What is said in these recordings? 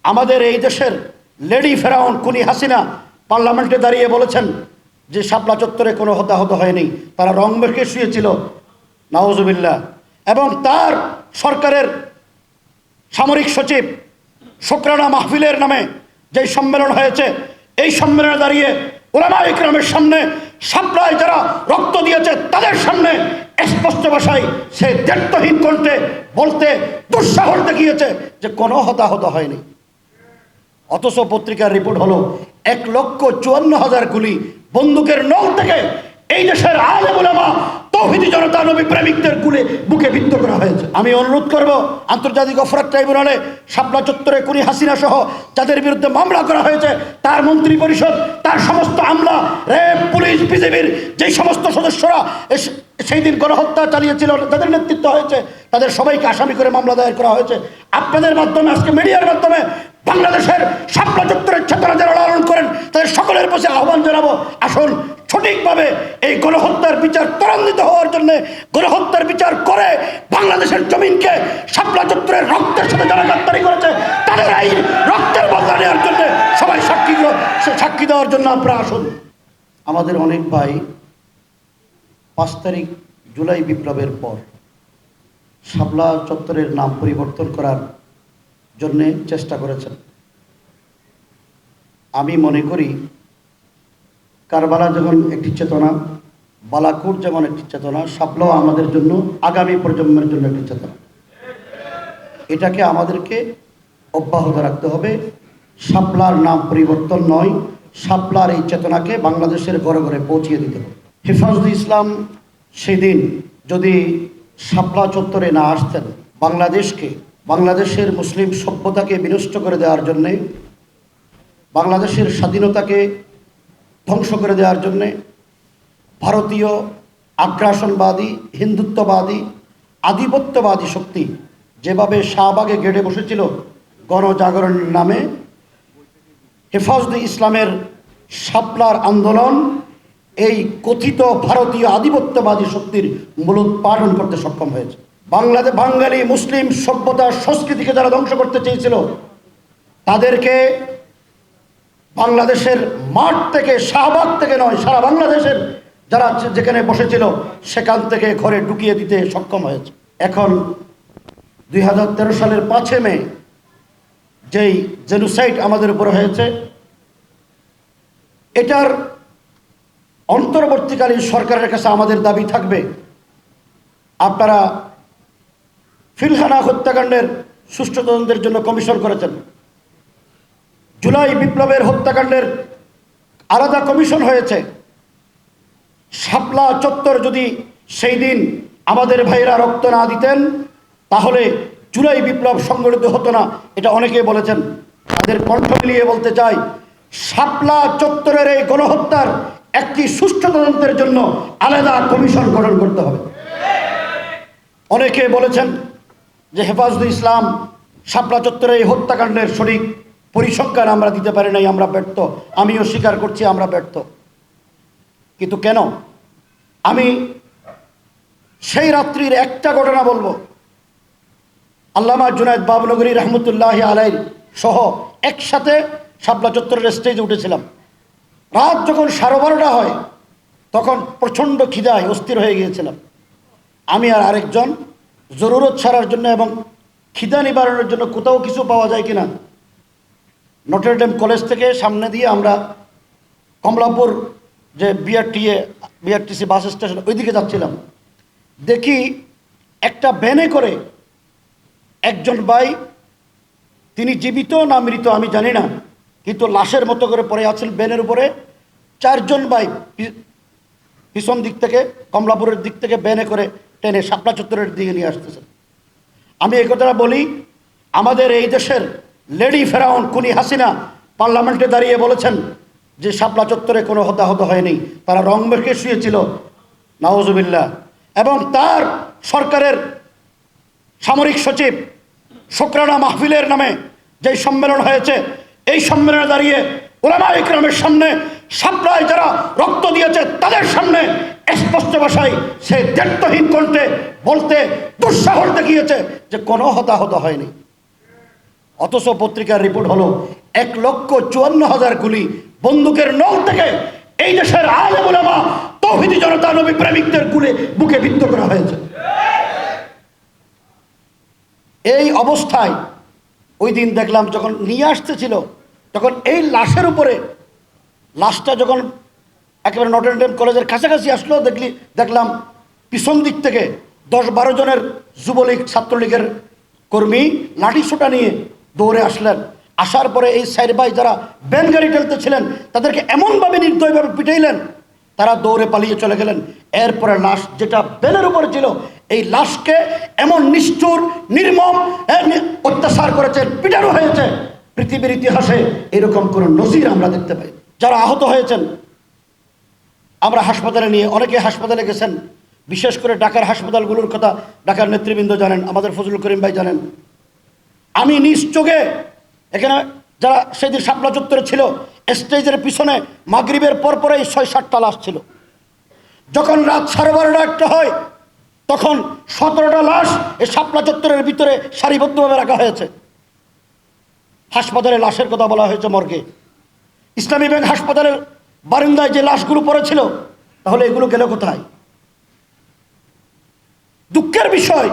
আমাদের এই দেশের লেডি ফেরাউন কুনি হাসিনা পার্লামেন্টে দাঁড়িয়ে বলেছেন যে শাপলা চত্বরে কোনো হতাহত হয়নি, তারা রং মেখে শুয়েছিল, নাউজুবিল্লাহ। এবং তার সরকারের সামরিক সচিব শুকরানা মাহফিলের নামে যে সম্মেলন হয়েছে, এই সম্মেলনে দাঁড়িয়ে উলামা ইকরামের সামনে শাপলায় যারা রক্ত দিয়েছে তাদের সামনে স্পষ্ট ভাষায় সে দ্ব্যর্থহীন কণ্ঠে বলতে দুঃসাহস দেখিয়েছে যে কোনো হতাহত হয়নি। অথচ পত্রিকার রিপোর্ট হলো 1,54,000 গুলি বন্দুকের নল থেকে এই দেশের আলেম উলামা তৌহিদি জনতা নবী প্রেমিকদের বুকে বিদ্ধ করা হয়েছে। আমি অনুরোধ করব আন্তর্জাতিক অপরাধ ট্রাইব্যুনালে শাপলা চত্বরে কুনি হাসিনা সহ যাদের বিরুদ্ধে মামলা করা হয়েছে, তার মন্ত্রী পরিষদ, তার সমস্ত আমলা, র্যাব, পুলিশ, বিজেপির যেই সমস্ত সদস্যরা সেই দিন গণহত্যা চালিয়েছিল, যাদের নেতৃত্ব হয়েছে, তাদের সবাইকে আসামি করে মামলা দায়ের করা হয়েছে। আপনাদের মাধ্যমে, আজকে মিডিয়ার মাধ্যমে বাংলাদেশের শাপলা চত্বরের চেতনা যারা লালন করেন তাদের সকলের কাছে আহ্বান জানাবো, আসুন সঠিকভাবে এই গণহত্যার বিচার ত্বরান্বিত হওয়ার জন্য, গণহত্যার বিচার করে বাংলাদেশের জমিনকে শাপলা চত্বরের রক্তের সাথে যারা গাদ্দারি করেছে তাদের এই রক্তের বদলা নেওয়ার জন্য সবাই সাক্ষী দেওয়ার জন্য আপনারা আসুন। আমাদের অনেক ভাই 5 তারিখ জুলাই বিপ্লবের পর শাপলা চত্বরের নাম পরিবর্তন করার জন্যে চেষ্টা করেছেন। আমি মনে করি কারবালা যেমন একটি চেতনা, বালাকোট যেমন একটি চেতনা, শাপলাও আমাদের জন্য, আগামী প্রজন্মের জন্য একটি চেতনা। এটাকে আমাদেরকে অব্যাহত রাখতে হবে। শাপলার নাম পরিবর্তন নয়, শাপলার এই চেতনাকে বাংলাদেশের ঘরে ঘরে পৌঁছিয়ে দিতে হবে। হেফাজতে ইসলাম সেদিন যদি শাপলা চত্বরে না আসতেন, বাংলাদেশের মুসলিম সভ্যতাকে বিনষ্ট করে দেওয়ার জন্যে, বাংলাদেশের স্বাধীনতাকে ধ্বংস করে দেওয়ার জন্যে ভারতীয় আগ্রাসনবাদী, হিন্দুত্ববাদী, আধিপত্যবাদী শক্তি যেভাবে শাহবাগে গেড়ে বসেছিল গণজাগরণের নামে, হেফাজতে ইসলামের শাপলার আন্দোলন এই কথিত ভারতীয় আধিপত্যবাদী শক্তির মূলোৎপাটন করতে সক্ষম হয়েছে। বাঙালি মুসলিম সভ্যতার সংস্কৃতিকে যারা ধ্বংস করতে চেয়েছিল তাদেরকে বাংলাদেশের মাঠ থেকে, শাহবাগ থেকে নয়, সারা বাংলাদেশের যারা যেখানে বসেছিল সেখান থেকে ঘরে ঢুকিয়ে দিতে সক্ষম হয়েছে। এখন 2013 সালের 5 মে যেই জেনোসাইড আমাদের উপর হয়েছে, এটার অন্তর্বর্তীকালীন সরকারের কাছে আমাদের দাবি থাকবে, আপনারা ফিলহানা হত্যাকাণ্ডের সুষ্ঠু তদন্তের জন্য কমিশন করেছেন, জুলাই বিপ্লবের হত্যাকাণ্ডের আলাদা কমিশন হয়েছে। শাপলা চত্বর যদি সেই দিন আমাদের ভাইরা রক্ত না দিতেন তাহলে জুলাই বিপ্লব সংগঠিত হতো না, এটা অনেকে বলেছেন। তাদের কণ্ঠ মিলিয়ে বলতে চাই, শাপলা চত্বরের এই গণহত্যার একটি সুষ্ঠু তদন্তের জন্য আলাদা কমিশন গঠন করতে হবে। অনেকে বলেছেন যে হেফাজতে ইসলাম শাপলা চত্বরের এই হত্যাকাণ্ডের সঠিক পরিসংখ্যান আমরা দিতে পারি নাই, আমরা ব্যর্থ। আমিও স্বীকার করছি আমরা ব্যর্থ। কিন্তু কেন? আমি সেই রাত্রির একটা ঘটনা বলবো। আল্লামা জুনায়েদ বাবনগরী রহমতুল্লাহ আলাইহি সহ একসাথে শাপলা চত্বরের স্টেজে উঠেছিলাম। রাত যখন 12:30 হয় তখন প্রচণ্ড খিদায় অস্থির হয়ে গিয়েছিলাম। আমি আর আরেকজন জরুরত ছাড়ার জন্য এবং খিদা নিবারণের জন্য কোথাও কিছু পাওয়া যায় কিনা নটরডেম কলেজ থেকে সামনে দিয়ে আমরা কমলাপুর যে বিআরটিসি বাস স্টেশন ওইদিকে যাচ্ছিলাম। দেখি একটা ভ্যানে করে একজন ভাই, তিনি জীবিত না মৃত আমি জানি না, কিন্তু লাশের মতো করে পড়ে আছেন ভ্যানের উপরে। 4 জন ভাই পিছন দিক থেকে, কমলাপুরের দিক থেকে ভ্যানে করে টেনে শাপলা চত্বরের দিকে নিয়ে আসতেছেন। আমি এই কথাটা বলি, আমাদের এই দেশের লেডি ফেরাউন কুনি হাসিনা পার্লামেন্টে দাঁড়িয়ে বলেছেন যে শাপলা চত্বরে কোনো হতাহত হয়নি, তারা রং মেখে শুয়েছিল, নাউজুবিল্লাহ। এবং তার সরকারের সামরিক সচিব শুকরানা মাহফিলের নামে যে সম্মেলন হয়েছে, এই সম্মেলনে দাঁড়িয়ে উলামা ইকরামের সামনে শাপলায় যারা রক্ত দিয়েছে তাদের সামনে স্পষ্ট ভাষায় সে দ্ব্যর্থহীন কণ্ঠে বলতে দুঃসাহস দেখিয়েছে যে কোনো হতাহত হয়নি। অথচ পত্রিকার রিপোর্ট হলো 1,54,000 গুলি বন্দুকের নল থেকে এই দেশের আলেম ওলামা তৌহিদি জনতা নবী প্রেমিকদের গুলি বুকে বিদ্ধ করা হয়েছে। এই অবস্থায় ওই দিন দেখলাম যখন নিয়ে আসতেছিল, তখন এই লাশের উপরে, লাশটা যখন একেবারে নটর ডেম কলেজের কাছাকাছি আসলো, দেখলাম পিছন দিক থেকে 10-12 জনের যুবলীগ ছাত্রলীগের কর্মী লাঠি সোটা নিয়ে দৌড়ে আসলেন। আসার পরে এই সাইড ভাই যারা ব্যান গাড়ি ঠেলতেছিলেন তাদেরকে এমনভাবে নির্দয়ভাবে পিটাইলেন, তারা দৌড়ে পালিয়ে চলে গেলেন। এরপরে লাশ যেটা ব্যানের উপরে ছিল, এই লাশকে এমন নিষ্ঠুর নির্মম অত্যাচার করেছেন, পিটানো হয়েছে, পৃথিবীর ইতিহাসে এরকম কোনো নজির আমরা দেখতে পাই। যারা আহত হয়েছেন আমরা হাসপাতালে নিয়ে, অনেকে হাসপাতালে গেছেন, বিশেষ করে ঢাকার হাসপাতালগুলোর কথা ঢাকার নেতৃবৃন্দ জানেন, আমাদের ফজলুল করিম ভাই জানেন। আমি নিজ চোখে এখানে যারা সেদিন শাপলা চত্বরে ছিল, স্টেজের পিছনে মাগরিবের পরপরেই 6-7টা লাশ ছিল। যখন রাত 12:30 হয় তখন 17টা লাশ এই শাপলা চত্বরের ভিতরে সারিবদ্ধভাবে রাখা হয়েছে। হাসপাতালে লাশের কথা বলা হয়েছে মর্গে। ইসলামী ব্যাংক হাসপাতালের বারান্দায় যে লাশগুলো পড়েছিল, তাহলে এগুলো গেল কোথায়? দুঃখের বিষয়,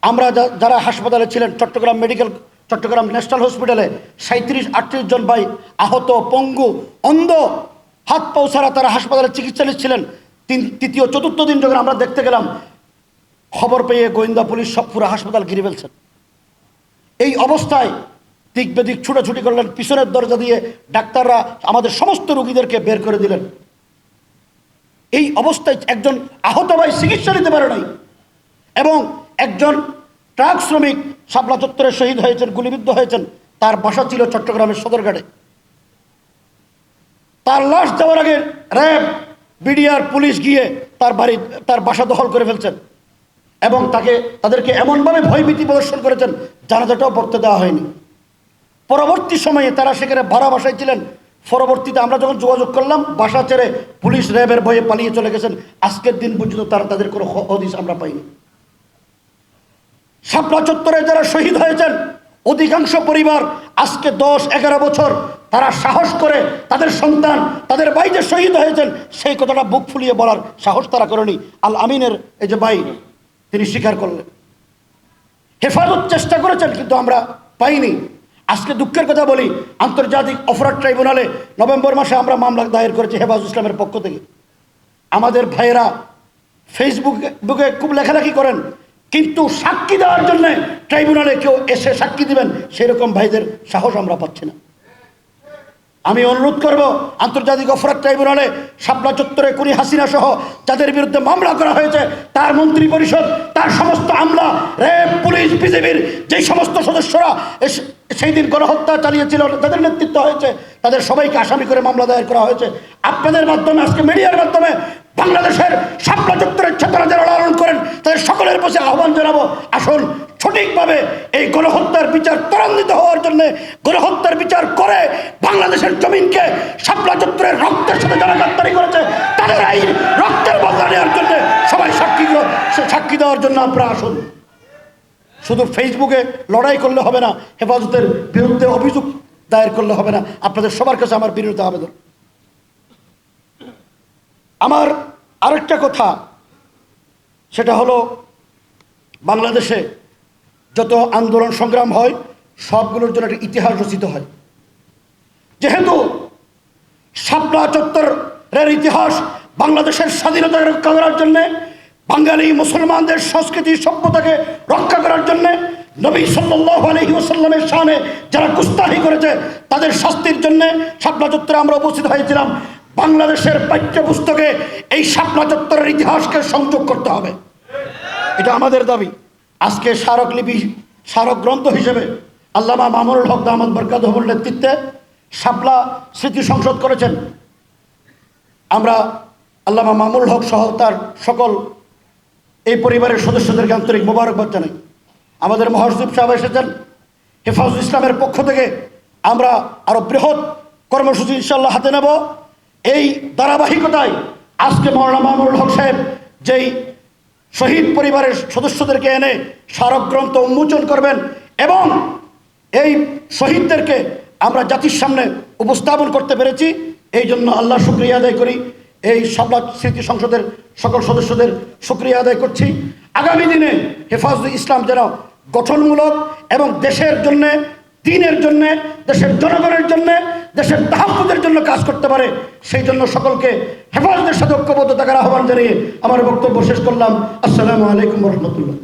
আমরা যারা হাসপাতালে ছিলেন, চট্টগ্রাম ন্যাশনাল হসপিটালে 37-38 জন ভাই আহত, পঙ্গু, অন্ধ, হাত পাও ছাড়া তারা হাসপাতালে চিকিৎসাধীন ছিলেন। তৃতীয় চতুর্থ দিন যখন আমরা দেখতে গেলাম, খবর পেয়ে গোয়েন্দা পুলিশ সব পুরো হাসপাতাল ঘিরে ফেলছেন। এই অবস্থায় দিক বেদিক ছুটাছুটি করলেন, পিছনের দরজা দিয়ে ডাক্তাররা আমাদের সমস্ত রোগীদেরকে বের করে দিলেন। এই অবস্থায় একজন আহত ভাই চিকিৎসা নিতে পারে নাই, এবং একজন ট্রাক শ্রমিক শাপলা চত্বরে শহীদ হয়েছেন, গুলিবিদ্ধ হয়েছেন। তার বাসা ছিল চট্টগ্রামের সদরঘাটে। তার লাশ দেওয়ার আগে র্যাব, বিডিআর, পুলিশ গিয়ে তার বাসা দখল করে ফেলছেন, এবং তাদেরকে এমনভাবে ভয়ভীতি প্রদর্শন করেছেন, জানাজাটাও পড়তে দেওয়া হয়নি। পরবর্তী সময়ে তারা সেখানে ভাড়া বাসায় ছিলেন। পরবর্তীতে আমরা যখন যোগাযোগ করলাম, বাসা ছেড়ে পুলিশ র্যাবের ভয়ে পালিয়ে চলে গেছেন। আজকের দিন পর্যন্ত তাদের কোনো হদিস আমরা পাইনি। শাপলা চত্বরে যারা শহীদ হয়েছেন, অধিকাংশ পরিবার আজকে 10-11 বছর তারা সাহস করে তাদের সন্তান, তাদের ভাই যে শহীদ হয়েছেন সেই কথাটা বুক ফুলিয়ে বলার সাহস তারা করেনি। আল আমিনের এই যে ভাই, তিনি স্বীকার করলেন, হেফাজত চেষ্টা করেছেন, কিন্তু আমরা পাইনি। আজকে দুঃখের কথা বলি, আন্তর্জাতিক অপরাধ ট্রাইব্যুনালে নভেম্বর মাসে আমরা মামলা দায়ের করেছি হেফাজত ইসলামের পক্ষ থেকে। আমাদের ভাইয়েরা ফেসবুকে খুব লেখালেখি করেন, কিন্তু সাক্ষী দেওয়ার জন্য ট্রাইব্যুনালে কেউ এসে সাক্ষী দিবেন সেরকম ভাইদের সাহস আমরা পাচ্ছি না। আমি অনুরোধ করব, আন্তর্জাতিক অপরাধ ট্রাইব্যুনালে শাপলা চত্বরে খুনি হাসিনা সহ যাদের বিরুদ্ধে মামলা করা হয়েছে, তার মন্ত্রী পরিষদ, তার সমস্ত আমলা, র্যাব, পুলিশ, বিজেপির যে সমস্ত সদস্যরা সেই দিন গণহত্যা চালিয়েছিল, যাদের নেতৃত্ব হয়েছে, তাদের সবাইকে আসামি করে মামলা দায়ের করা হয়েছে। আপনাদের মাধ্যমে, আজকে মিডিয়ার মাধ্যমে বাংলাদেশের শাপলা চত্বরের চেতনা যারা লালন করেন তাদের সকলের পাশে আহ্বান জানাবো, আসুন সঠিকভাবে এই গণহত্যার বিচার ত্বরান্বিত হওয়ার জন্য, গণহত্যার বিচার করে বাংলাদেশের জমিনকে শাপলা চত্বরের রক্তের সাথে যারা গাদ্দারি করেছে তাদের এই রক্তের বদলা নেওয়ার জন্য সবাই সাক্ষী দেওয়ার জন্য আপনারা আসুন। শুধু ফেসবুকে লড়াই করলে হবে না, হেফাজতের বিরুদ্ধে অভিযোগ দায়ের করলে হবে না। আপনাদের সবার কাছে আমার বিনীত আবেদন। আমার আরেকটা কথা, সেটা হলো বাংলাদেশে যত আন্দোলন সংগ্রাম হয় সবগুলোর জন্য একটা ইতিহাস রচিত হয়। যেহেতু শাপলা চত্বরের ইতিহাস বাংলাদেশের স্বাধীনতা রক্ষা করার জন্যে, বাঙালি মুসলমানদের সংস্কৃতি সভ্যতাকে রক্ষা করার জন্যে, নবী সাল্লাল্লাহু আলাইহি ওয়াসাল্লামের শানে যারা গুস্তাখি করেছে তাদের শাস্তির জন্যে শাপলা চত্বরে আমরা উপস্থিত হয়েছিলাম। বাংলাদেশের পাঠ্যপুস্তকে এই শাপলা চত্বরের ইতিহাসকে সংযোগ করতে হবে, এটা আমাদের দাবি। আজকে স্মারক গ্রন্থ হিসেবে আল্লামা মামুনুল হক দামাত বরকাতুহুর নেতৃত্বে শাপলা স্মৃতি সংসদ করেছেন। আমরা আল্লামা মামুনুল হক সহ তার সকল এই পরিবারের সদস্যদেরকে আন্তরিক মোবারকবাদ জানাই। আমাদের মহাসচিব সাহেব এসেছেন। হেফাজত ইসলামের পক্ষ থেকে আমরা আরও বৃহৎ কর্মসূচি ইনশাল্লাহ হাতে নেব। এই ধারাবাহিকতায় আজকে মাওলানা মামুনুল হক সাহেব যেই শহীদ পরিবারের সদস্যদেরকে এনে স্মারকগ্রন্থ উন্মোচন করবেন এবং এই শহীদদেরকে আমরা জাতির সামনে উপস্থাপন করতে পেরেছি। এই জন্য আল্লাহ শুকরিয়া আদায় করি। এই শাপলা স্মৃতি সংসদের সকল সদস্যদের শুকরিয়া আদায় করছি। আগামী দিনে হেফাজতে ইসলাম যেন গঠনমূলক এবং দেশের জন্যে, দ্বীনের জন্যে, দেশের জনগণের জন্যে, দেশের তাহাফুজের জন্য কাজ করতে পারে, সেই জন্য সকলকে হেফাজতের সাথে ঐক্যবদ্ধ থাকার আহ্বান জানিয়ে আমার বক্তব্য শেষ করলাম। আসসালামু আলাইকুম ওয়া রাহমাতুল্লাহ।